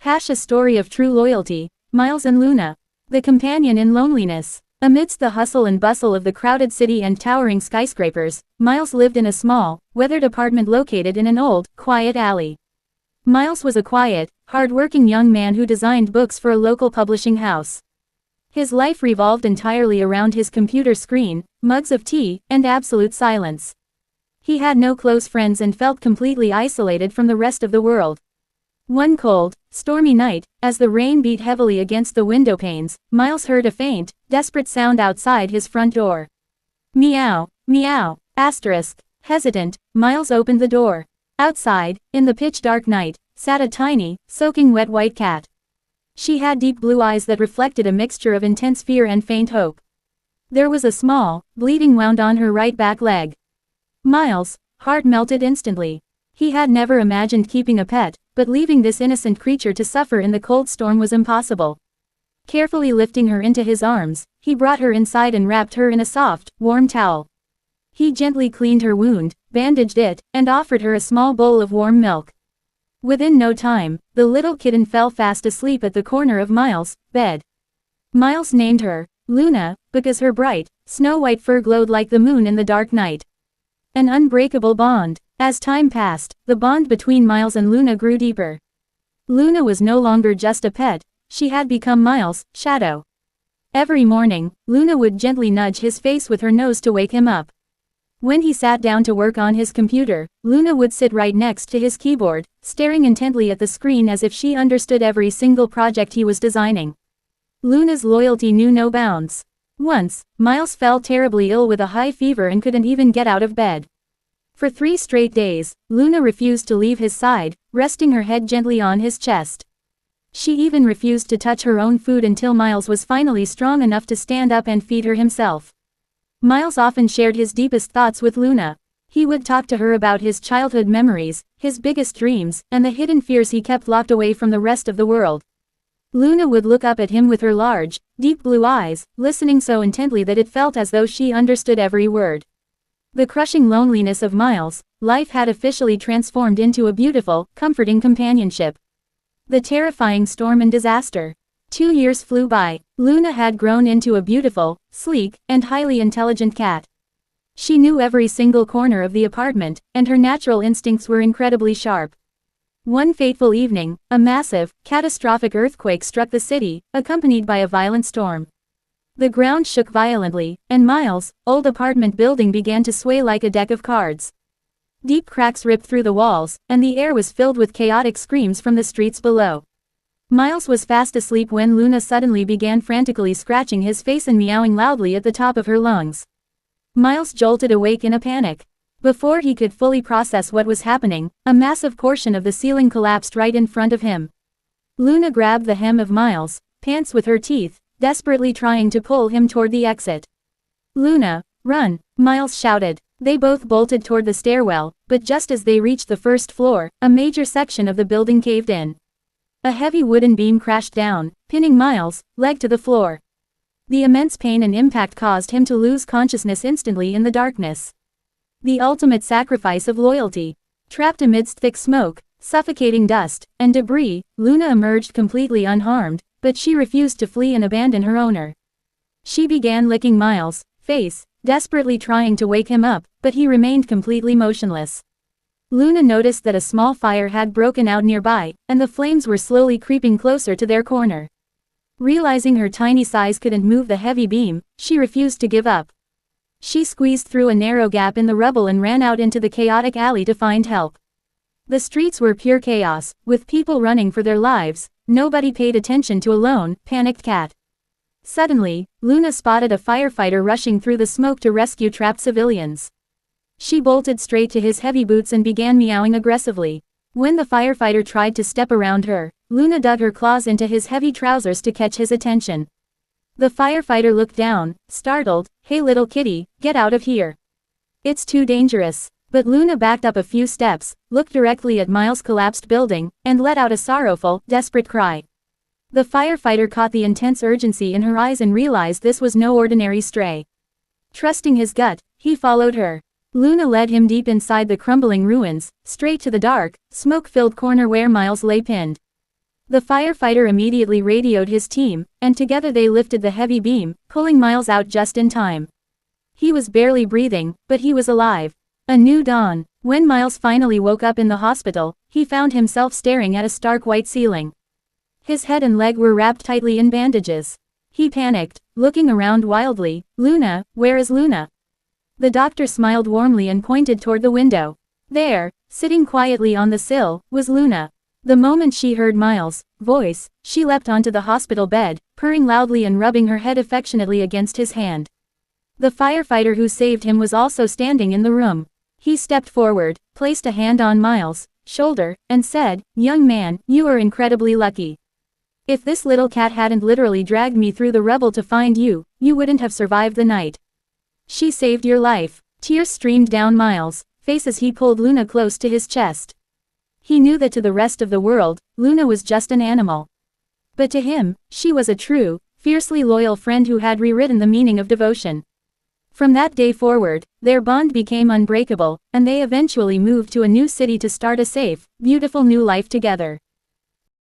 A story of true loyalty, Miles and Luna. The companion in loneliness. Amidst the hustle and bustle of the crowded city and towering skyscrapers, Miles lived in a small, weathered apartment located in an old, quiet alley. Miles was a quiet, hard-working young man who designed books for a local publishing house. His life revolved entirely around his computer screen, mugs of tea, and absolute silence. He had no close friends and felt completely isolated from the rest of the world. One cold, stormy night, as the rain beat heavily against the window panes, Miles heard a faint, desperate sound outside his front door. Meow, meow, asterisk. Hesitant, Miles opened the door. Outside, in the pitch-dark night, sat a tiny, soaking wet white cat. She had deep blue eyes that reflected a mixture of intense fear and faint hope. There was a small, bleeding wound on her right back leg. Miles' heart melted instantly. He had never imagined keeping a pet, but leaving this innocent creature to suffer in the cold storm was impossible. Carefully lifting her into his arms, he brought her inside and wrapped her in a soft, warm towel. He gently cleaned her wound, bandaged it, and offered her a small bowl of warm milk. Within no time, the little kitten fell fast asleep at the corner of Miles' bed. Miles named her Luna, because her bright, snow-white fur glowed like the moon in the dark night. An unbreakable bond. As time passed, the bond between Miles and Luna grew deeper. Luna was no longer just a pet, she had become Miles' shadow. Every morning, Luna would gently nudge his face with her nose to wake him up. When he sat down to work on his computer, Luna would sit right next to his keyboard, staring intently at the screen as if she understood every single project he was designing. Luna's loyalty knew no bounds. Once, Miles fell terribly ill with a high fever and couldn't even get out of bed. For 3 straight days, Luna refused to leave his side, resting her head gently on his chest. She even refused to touch her own food until Miles was finally strong enough to stand up and feed her himself. Miles often shared his deepest thoughts with Luna. He would talk to her about his childhood memories, his biggest dreams, and the hidden fears he kept locked away from the rest of the world. Luna would look up at him with her large, deep blue eyes, listening so intently that it felt as though she understood every word. The crushing loneliness of Miles' life had officially transformed into a beautiful, comforting companionship. The terrifying storm and disaster. 2 years flew by. Luna had grown into a beautiful, sleek, and highly intelligent cat. She knew every single corner of the apartment, and her natural instincts were incredibly sharp. One fateful evening, a massive, catastrophic earthquake struck the city, accompanied by a violent storm. The ground shook violently, and Miles' old apartment building began to sway like a deck of cards. Deep cracks ripped through the walls, and the air was filled with chaotic screams from the streets below. Miles was fast asleep when Luna suddenly began frantically scratching his face and meowing loudly at the top of her lungs. Miles jolted awake in a panic. Before he could fully process what was happening, a massive portion of the ceiling collapsed right in front of him. Luna grabbed the hem of Miles' pants with her teeth, desperately trying to pull him toward the exit. "Luna, run!" Miles shouted. They both bolted toward the stairwell, but just as they reached the first floor, a major section of the building caved in. A heavy wooden beam crashed down, pinning Miles' leg to the floor. The immense pain and impact caused him to lose consciousness instantly in the darkness. The ultimate sacrifice of loyalty. Trapped amidst thick smoke, suffocating dust, and debris, Luna emerged completely unharmed, but she refused to flee and abandon her owner. She began licking Miles' face, desperately trying to wake him up, but he remained completely motionless. Luna noticed that a small fire had broken out nearby, and the flames were slowly creeping closer to their corner. Realizing her tiny size couldn't move the heavy beam, she refused to give up. She squeezed through a narrow gap in the rubble and ran out into the chaotic alley to find help. The streets were pure chaos, with people running for their lives. Nobody paid attention to a lone, panicked cat. Suddenly, Luna spotted a firefighter rushing through the smoke to rescue trapped civilians. She bolted straight to his heavy boots and began meowing aggressively. When the firefighter tried to step around her, Luna dug her claws into his heavy trousers to catch his attention. The firefighter looked down, startled. "Hey little kitty, get out of here. It's too dangerous." But Luna backed up a few steps, looked directly at Miles' collapsed building, and let out a sorrowful, desperate cry. The firefighter caught the intense urgency in her eyes and realized this was no ordinary stray. Trusting his gut, he followed her. Luna led him deep inside the crumbling ruins, straight to the dark, smoke-filled corner where Miles lay pinned. The firefighter immediately radioed his team, and together they lifted the heavy beam, pulling Miles out just in time. He was barely breathing, but he was alive. A new dawn. When Miles finally woke up in the hospital, he found himself staring at a stark white ceiling. His head and leg were wrapped tightly in bandages. He panicked, looking around wildly. "Luna, where is Luna?" The doctor smiled warmly and pointed toward the window. There, sitting quietly on the sill, was Luna. The moment she heard Miles' voice, she leapt onto the hospital bed, purring loudly and rubbing her head affectionately against his hand. The firefighter who saved him was also standing in the room. He stepped forward, placed a hand on Miles' shoulder, and said, "Young man, you are incredibly lucky. If this little cat hadn't literally dragged me through the rubble to find you, you wouldn't have survived the night. She saved your life." Tears streamed down Miles' face as he pulled Luna close to his chest. He knew that to the rest of the world, Luna was just an animal. But to him, she was a true, fiercely loyal friend who had rewritten the meaning of devotion. From that day forward, their bond became unbreakable, and they eventually moved to a new city to start a safe, beautiful new life together.